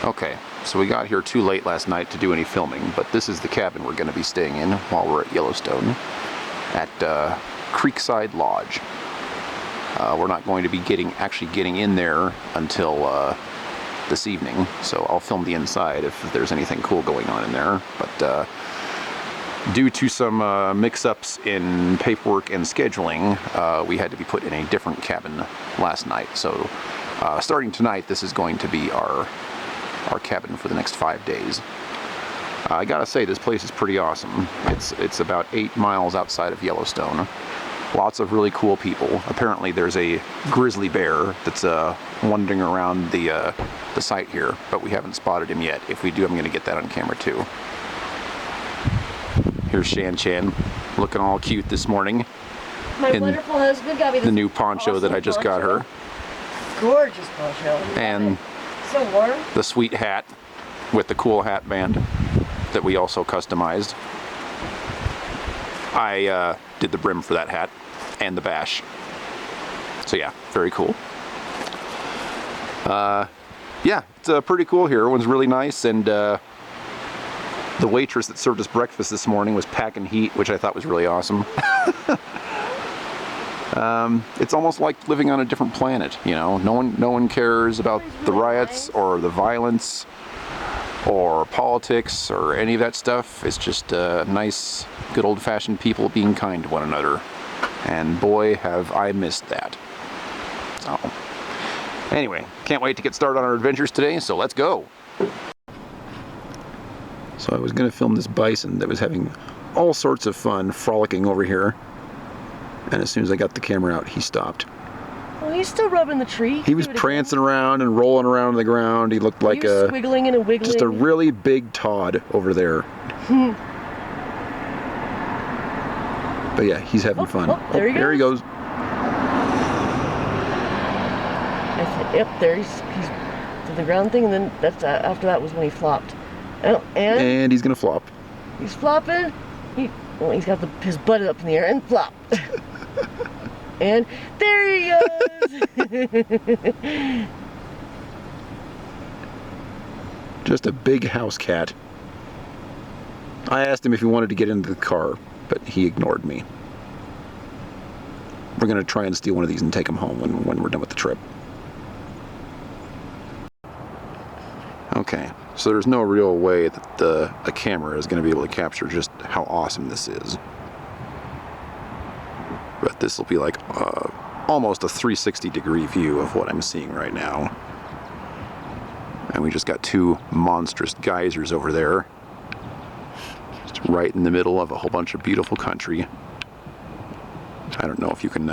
Okay, so we got here too late last night to do any filming, but this is the cabin we're going to be staying in while we're at Yellowstone at Creekside Lodge. We're not going to be actually getting in there until this evening, so I'll film the inside if there's anything cool going on in there. But due to some mix-ups in paperwork and scheduling, we had to be put in a different cabin last night. So starting tonight, this is going to be our cabin for the next 5 days. I gotta say, this place is pretty awesome. It's about 8 miles outside of Yellowstone. Lots of really cool people. Apparently there's a grizzly bear that's wandering around the site here, but we haven't spotted him yet. If we do, I'm gonna get that on camera too. Here's Shan Chan, looking all cute this morning. My wonderful husband got me this the new poncho awesome that I just got her. Gorgeous poncho. And so warm. The sweet hat with the cool hat band that we also customized. I did the brim for that hat and the bash. So yeah, very cool. Yeah, it's pretty cool here. Everyone's really nice, and the waitress that served us breakfast this morning was packing heat, which I thought was really awesome. It's almost like living on a different planet, you know. No one cares about the riots or the violence or politics or any of that stuff. It's just nice, good old-fashioned people being kind to one another. And boy, have I missed that. So, anyway, can't wait to get started on our adventures today, so let's go. So I was going to film this bison that was having all sorts of fun frolicking over here. And as soon as I got the camera out, he stopped. Well, he's still rubbing the tree. He was prancing around and rolling around on the ground. He looked like squiggling and wiggling. just a really big Todd over there. But yeah, he's having fun. Oh, there he goes. There he goes. Yep, there he's to the ground thing, and then that's after that was when he flopped. Oh, and he's gonna flop. He's flopping. He's got his butt up in the air and flop. And there he goes. Just a big house cat. I asked him if he wanted to get into the car, but he ignored me. We're gonna try and steal one of these and take him home when we're done with the trip. Okay, so there's no real way that a camera is going to be able to capture just how awesome this is. But this will be like almost a 360-degree view of what I'm seeing right now. And we just got two monstrous geysers over there. Just right in the middle of a whole bunch of beautiful country. I don't know if you can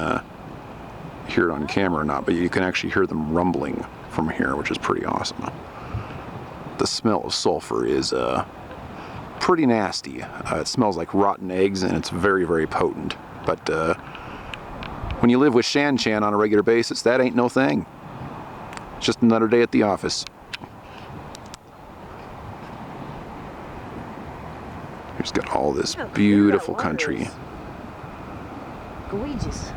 hear it on camera or not, but you can actually hear them rumbling from here, which is pretty awesome. The smell of sulfur is pretty nasty. It smells like rotten eggs, and it's very, very potent. But when you live with Shan Chan on a regular basis, that ain't no thing. It's just another day at the office. He's got all this beautiful country. Gorgeous.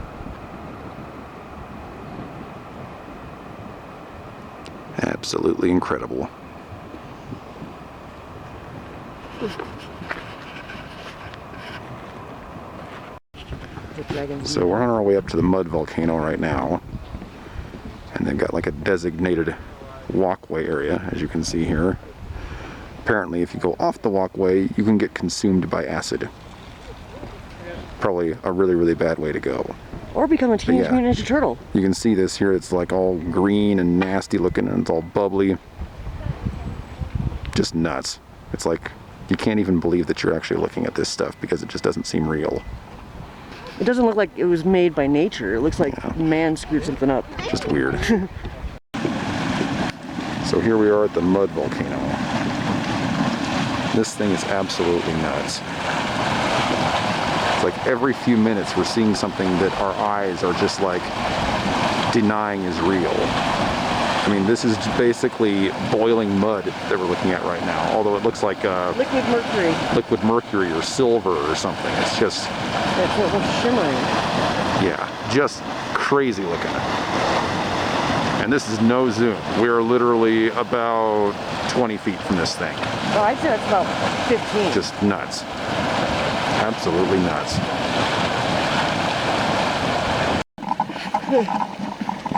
Absolutely incredible. So we're on our way up to the mud volcano right now, and they've got like a designated walkway area, as you can see here. Apparently if you go off the walkway, you can get consumed by acid. Probably a really, really bad way to go. Or become a Teenage Mutant Ninja Turtle. You can see this here, it's like all green and nasty looking, and it's all bubbly. Just nuts. It's like you can't even believe that you're actually looking at this stuff because it just doesn't seem real. It doesn't look like it was made by nature. It looks like man screwed something up. Just weird. So here we are at the mud volcano. This thing is absolutely nuts. It's like every few minutes we're seeing something that our eyes are just like denying is real. I mean, this is basically boiling mud that we're looking at right now, although it looks like liquid mercury. Liquid mercury or silver or something. It's just... That's what looks shimmering. Yeah, just crazy looking. And this is no zoom. We are literally about 20 feet from this thing. Oh, I'd say that's about 15. Just nuts. Absolutely nuts.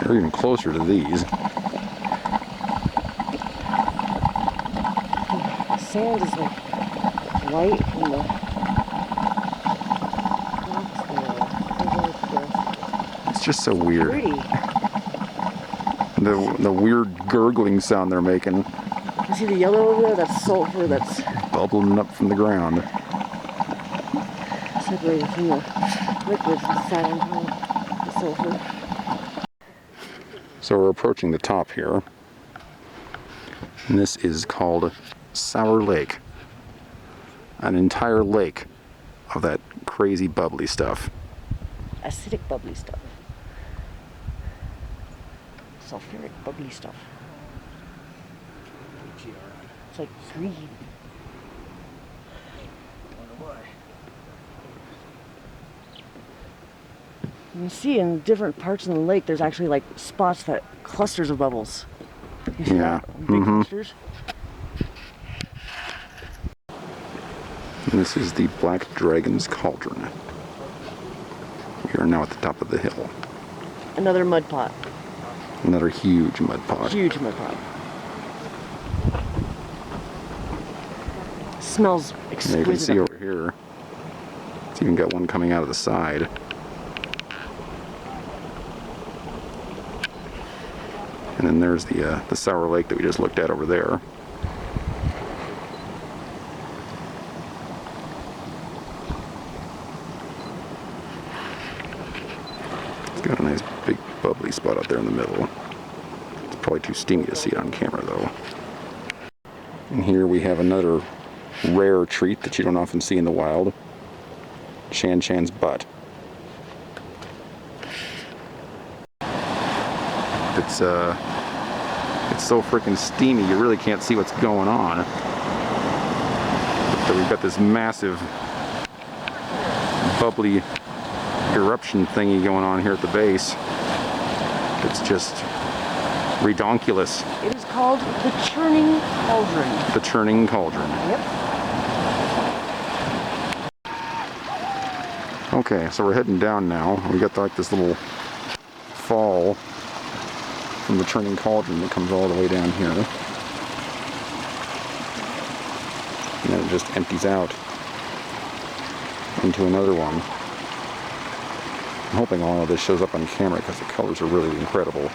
We're even closer to these. The sand is like white from the rocks there. It's just so weird. Pretty. The weird gurgling sound they're making. You see the yellow over there? That's sulfur that's Bubbling up from the ground. separated from the liquids that sat on top of the sulfur. So we're approaching the top here. And this is called Sour Lake. An entire lake of that crazy bubbly stuff. Acidic bubbly stuff. Sulfuric bubbly stuff. It's like green. You can see in different parts of the lake there's actually like spots that clusters of bubbles. You see Yeah. that? Big clusters. And this is the Black Dragon's Cauldron. We are now at the top of the hill. Another mud pot. Another huge mud pot. Huge mud pot. Smells Yeah, exquisite. you can see over here. It's even got one coming out of the side. And then there's the Sour Lake that we just looked at over there. It's got a nice big bubbly spot out there in the middle. It's probably too steamy to see it on camera though. And here we have another rare treat that you don't often see in the wild. Shan Shan's butt. It's so freaking steamy you really can't see what's going on. But we've got this massive bubbly eruption thingy going on here at the base. It's just redonkulous. It is called the Churning Cauldron. The Churning Cauldron. Yep. Okay, so we're heading down now. We got like this little fall from the Churning Cauldron that comes all the way down here. And then it just empties out into another one. I'm hoping all of this shows up on camera because the colors are really incredible.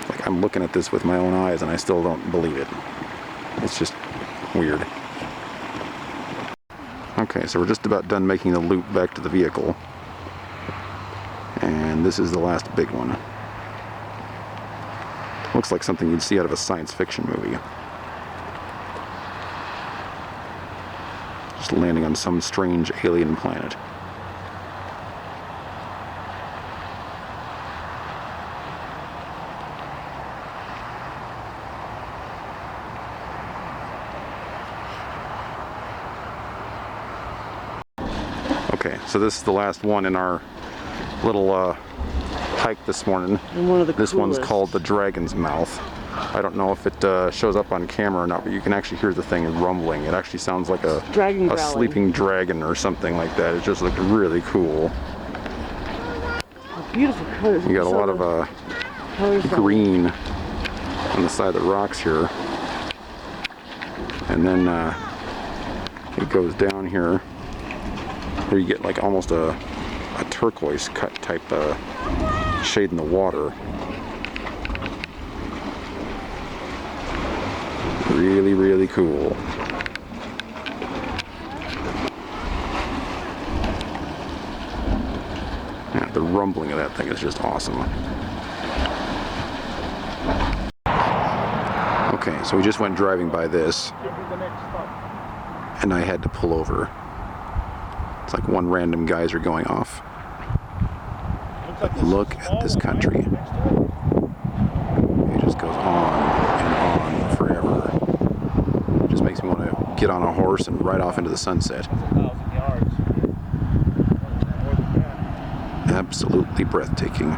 Like I'm looking at this with my own eyes and I still don't believe it. It's just weird. Okay, so we're just about done making the loop back to the vehicle. And this is the last big one. Looks like something you'd see out of a science fiction movie. Just landing on some strange alien planet. Okay, so this is the last one in our little hike this morning. And one of the This one's coolest. called the Dragon's Mouth. I don't know if it shows up on camera or not, but you can actually hear the thing rumbling. It actually sounds like a Dragon growling. sleeping dragon or something like that. It just looked really cool. Beautiful colors. You got a lot of colors down green on the side of the rocks here. And then it goes down here where you get like almost a turquoise cut type shade in the water. Really, really cool. Yeah, the rumbling of that thing is just awesome. Okay, so we just went driving by this, and I had to pull over. It's like one random geyser going off. Look at this country. It just goes on and on forever. It just makes me want to get on a horse and ride off into the sunset. absolutely breathtaking.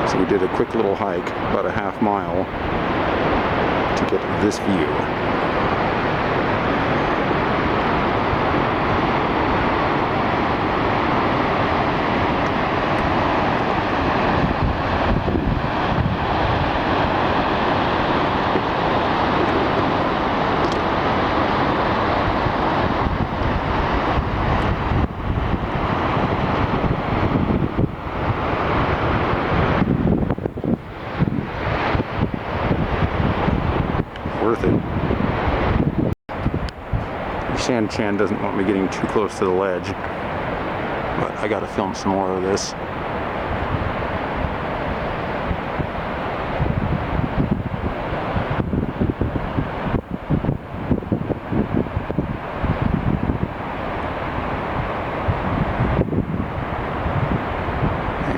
So we did a quick little hike, about a half mile, to get this view. Worth it. Shan Chan doesn't want me getting too close to the ledge, but I gotta film some more of this.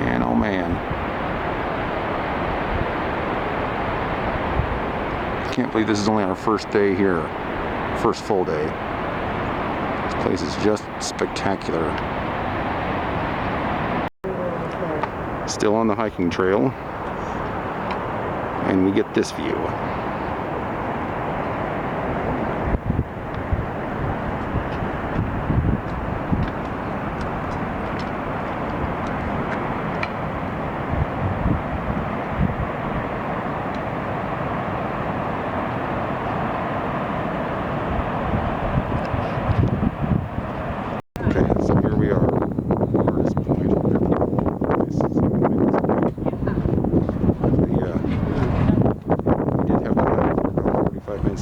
And oh man, can't believe this is only our first day here, first full day. This place is just spectacular. Still on the hiking trail, and we get this view.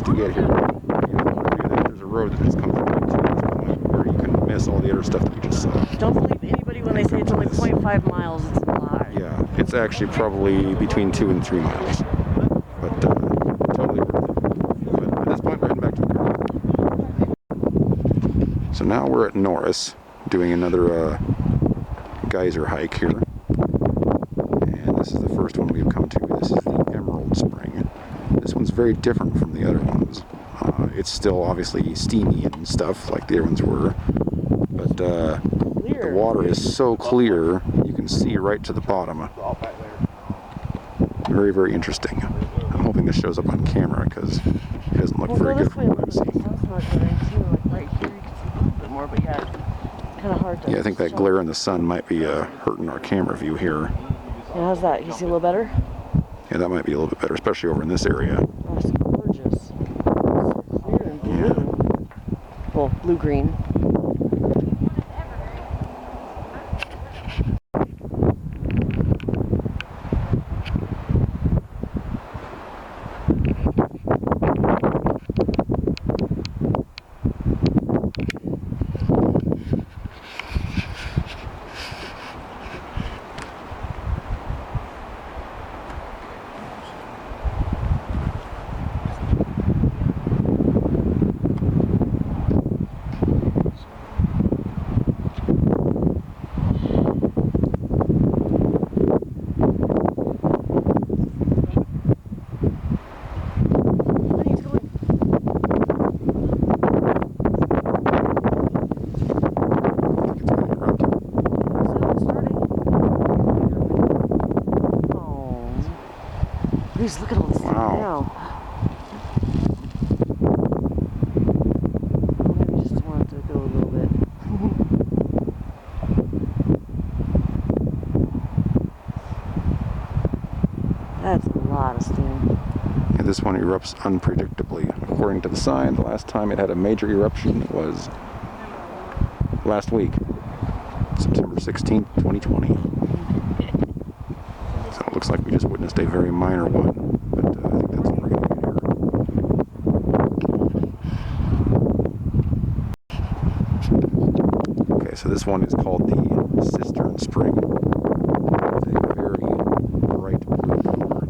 To get here. There's a road that just comes right to this point where you can miss all the other stuff that we just saw. Don't believe anybody when they say it's only 0.5 miles. It's a lie. Yeah, it's actually probably between 2 and 3 miles. But totally worth it. But at this point, we're heading back to the car. So now we're at Norris, doing another geyser hike here. And this is the first one we've come to. This is the Emerald Spring. This one's very different from the other ones. It's still obviously steamy and stuff like the other ones were, but the water is so clear you can see right to the bottom. Very, very interesting. I'm hoping this shows up on camera because it doesn't look very good from what I'm seeing. Right here you can see a little bit more, but yeah, it's kind of hard to. Yeah, I think that glare in the sun might be hurting our camera view here. Yeah, how's that? You see a little better? Yeah, that might be a little bit better, especially over in this area. Oh, it's gorgeous. It's clear and blue. Yeah. Well, blue-green. Please look at all this stuff now. Maybe just wanted to go a little bit. That's a lot of steam. Yeah, this one erupts unpredictably. According to the sign, the last time it had a major eruption was last week, September 16th, 2020. So it looks like we just witnessed a very minor one, but I think that's what we're going to get here. Okay, so this one is called the Cistern Spring. It's a very bright blue color.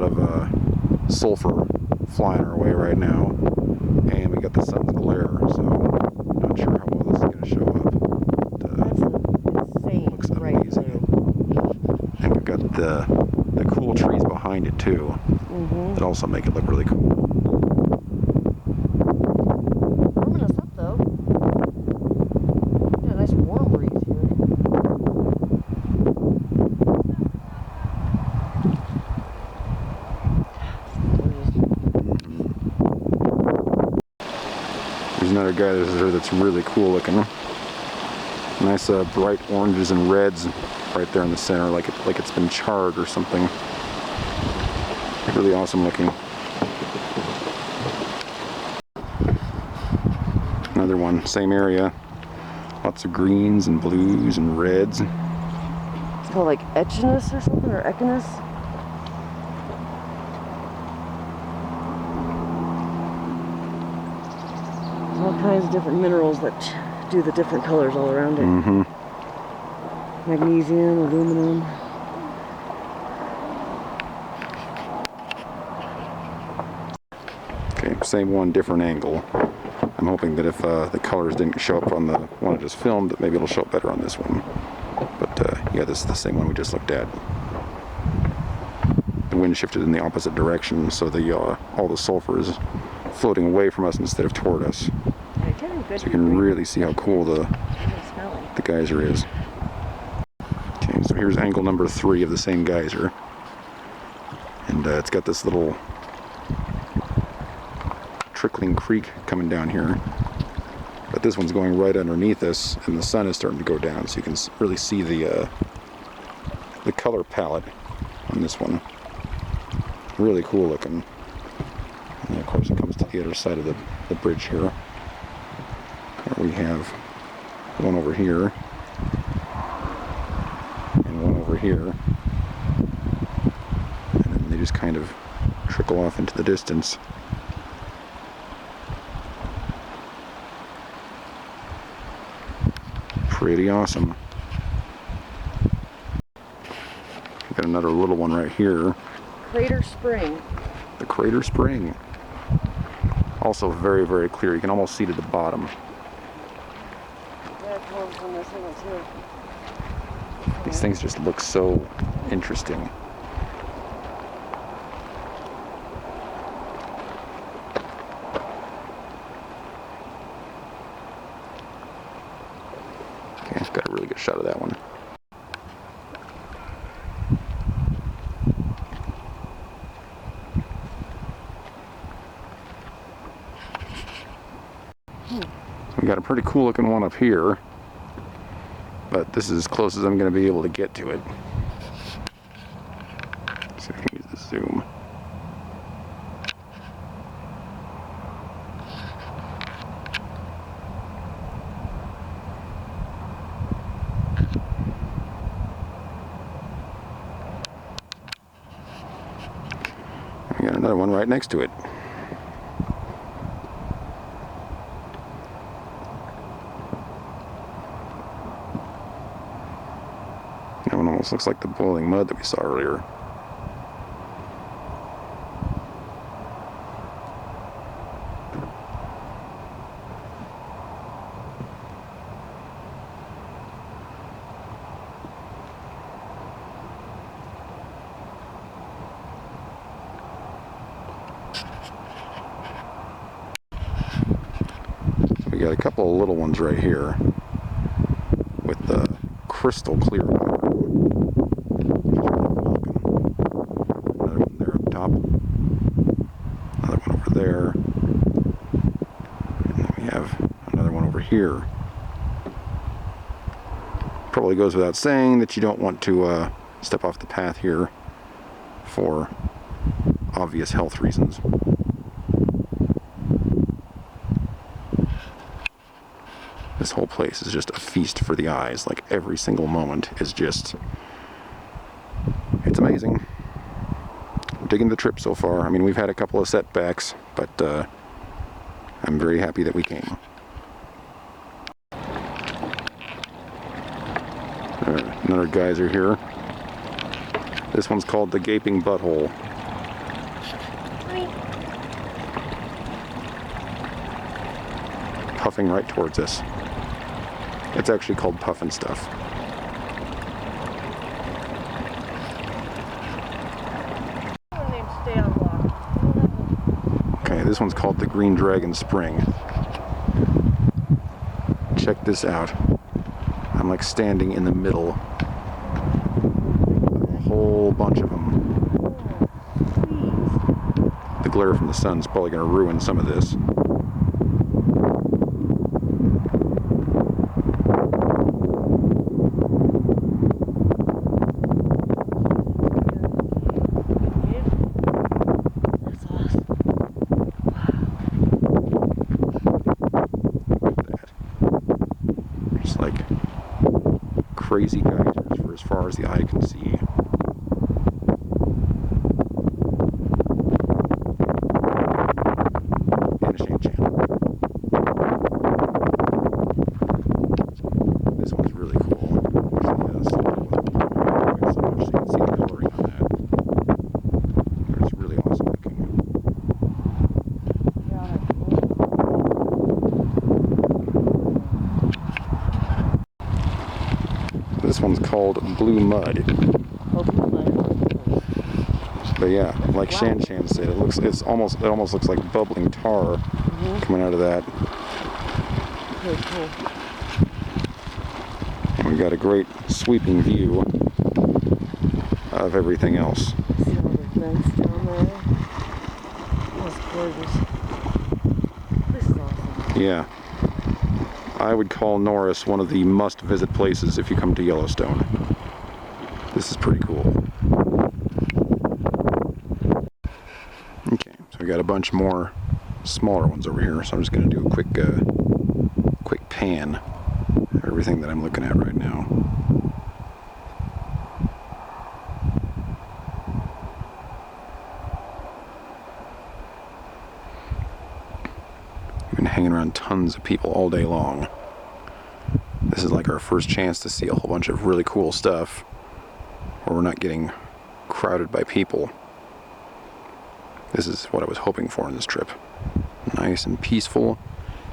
of sulfur flying our way right now, and we got the sun's glare, so not sure how well this is going to show up. But, That's insane. looks Right amazing. And we've got the cool trees behind it too, that also make it look really cool. Warming us up though. Yeah, nice warm breeze here. There's another guy that's really cool looking. Nice bright oranges and reds right there in the center, like it's been charred or something. Really awesome looking. Another one, same area. Lots of greens and blues and reds. It's called like Echinus or something, or Echinus. All kinds of different minerals that do the different colors all around it. Magnesium, aluminum. Okay, same one, different angle. I'm hoping that if the colors didn't show up on the one I just filmed, that maybe it'll show up better on this one. But yeah, this is the same one we just looked at. The wind shifted in the opposite direction, so all the sulfur is floating away from us instead of toward us. So you can really see how cool the geyser is. Okay, so here's angle number 3 of the same geyser. And it's got this little trickling creek coming down here. But this one's going right underneath us, and the sun is starting to go down, so you can really see the color palette on this one. Really cool looking. And then of course it comes to the other side of the bridge here. Where we have one over here and one over here, and then they just kind of trickle off into the distance. Pretty awesome. We've got another little one right here. Crater Spring. The Crater Spring. Also very, very clear. You can almost see to the bottom. Yeah, it comes from this one too. These things just look so interesting. Okay, I've got a really good shot of that one. We got a pretty cool looking one up here, but this is as close as I'm going to be able to get to it. See if I can use the zoom. We got another one right next to it. That one almost looks like the boiling mud that we saw earlier. We got a couple of little ones right here with the crystal clear water. Another one there up top. Another one over there. And then we have another one over here. Probably goes without saying that you don't want to step off the path here for obvious health reasons. This whole place is just a feast for the eyes. Like every single moment is just, it's amazing. I'm digging the trip so far. I mean, we've had a couple of setbacks, but I'm very happy that we came. Another geyser here. This one's called the Gaping Butthole. puffing right towards us. It's actually called puffin stuff. Okay, this one's called the Green Dragon Spring. Check this out. I'm like standing in the middle of a whole bunch of them. The glare from the sun's probably going to ruin some of this. Crazy geysers for as far as the eye can see. And a Shan Chan. This one's really cool. Actually, so much so you can see the coloring on that. It's really awesome looking. This one's called Blue Mud. Oh, Blue Mud. But yeah, like wow. Shan Chan said, it almost looks like bubbling tar coming out of that. Very cool. And we got a great sweeping view of everything else. See all the vents down there? That's gorgeous. This is awesome. Yeah. I would call Norris one of the must-visit places if you come to Yellowstone. This is pretty cool. Okay, so we got a bunch more smaller ones over here, so I'm just going to do a quick pan of everything that I'm looking at right now. We've been hanging around tons of people all day long. This is like our first chance to see a whole bunch of really cool stuff where we're not getting crowded by people. This is what I was hoping for in this trip. Nice and peaceful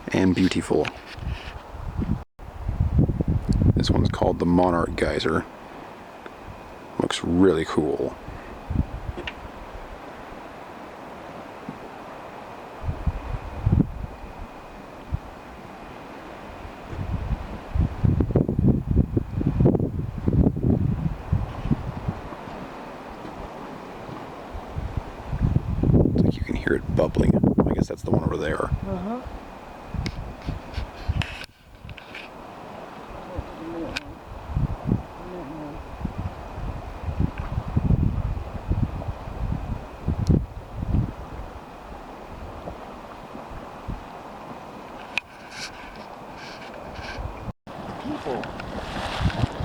and beautiful. This one's called the Monarch Geyser. Looks really cool. Hear it bubbling. I guess that's the one over there.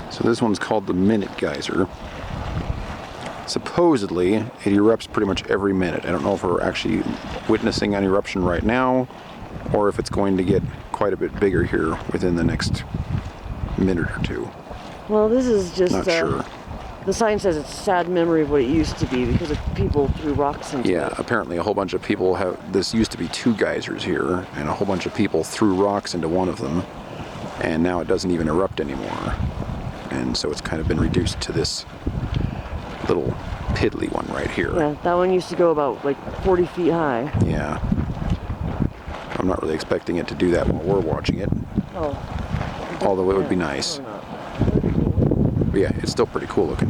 So this one's called the Minute Geyser. Supposedly, it erupts pretty much every minute. I don't know if we're actually witnessing an eruption right now, or if it's going to get quite a bit bigger here within the next minute or two. Well, this is just... Not sure. The sign says it's a sad memory of what it used to be because of people threw rocks into it. Yeah, apparently a whole bunch of people have... This used to be 2 geysers here, and a whole bunch of people threw rocks into one of them, and now it doesn't even erupt anymore. And so it's kind of been reduced to this little piddly one right here. Yeah, that one used to go about like 40 feet high. Yeah. I'm not really expecting it to do that while we're watching it. Oh. Although it would be nice. But yeah, it's still pretty cool looking.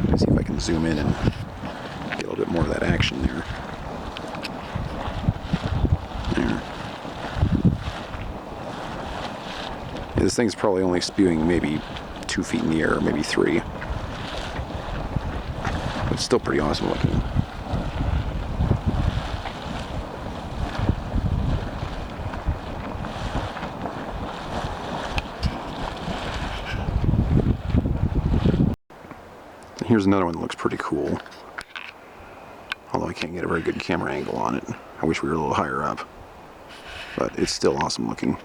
Let's see if I can zoom in and get a little bit more of that action there. There. Yeah, this thing's probably only spewing maybe 2 feet in the air, maybe 3. It's still pretty awesome looking. Here's another one that looks pretty cool. Although I can't get a very good camera angle on it. I wish we were a little higher up. But it's still awesome looking.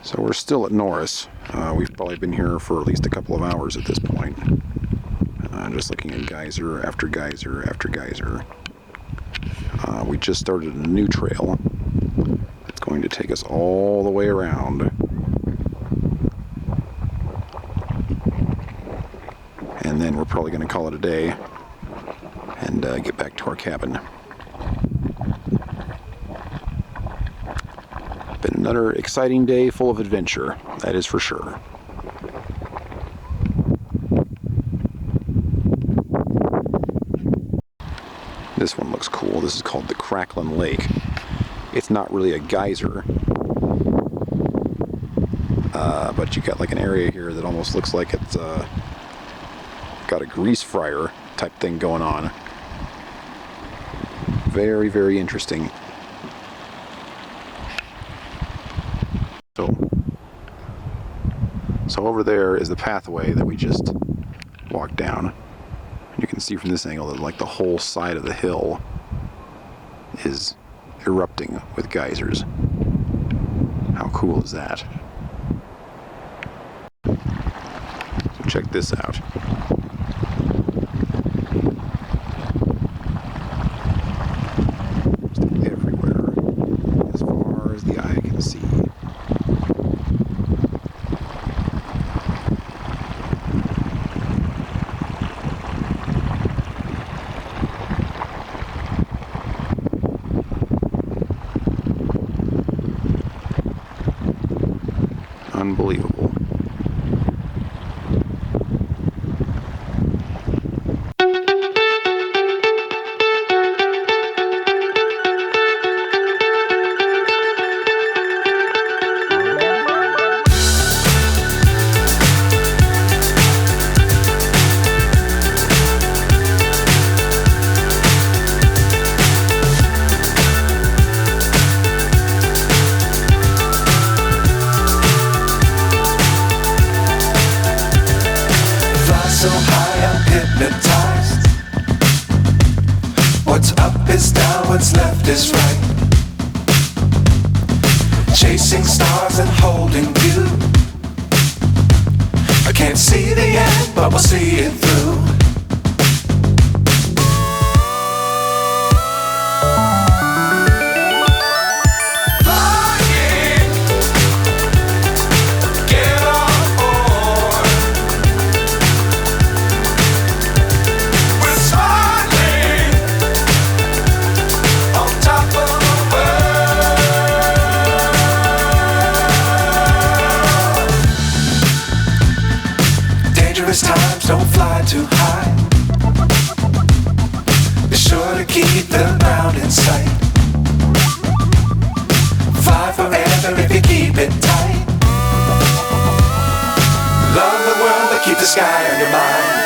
So we're still at Norris. We've probably been here for at least a couple of hours at this point. Just looking at geyser after geyser after geyser. We just started a new trail. It's going to take us all the way around. And then we're probably going to call it a day and get back to our cabin. Been another exciting day full of adventure, that is for sure. This one looks cool. This is called the Crackling Lake. It's not really a geyser, but you got like an area here that almost looks like it's got a grease fryer type thing going on. Very, very interesting. So over there is the pathway that we just walked down. You can see from this angle that like the whole side of the hill is erupting with geysers. How cool is that? So check this out. Just everywhere, as far as the eye can see. Unbelievable. So high I'm hypnotized. What's up is down, what's left is right. Chasing stars and holding you. I can't see the end, but we'll see it through. Times don't fly too high. Be sure to keep the ground in sight. Fly forever if you keep it tight. Love the world but keep the sky on your mind.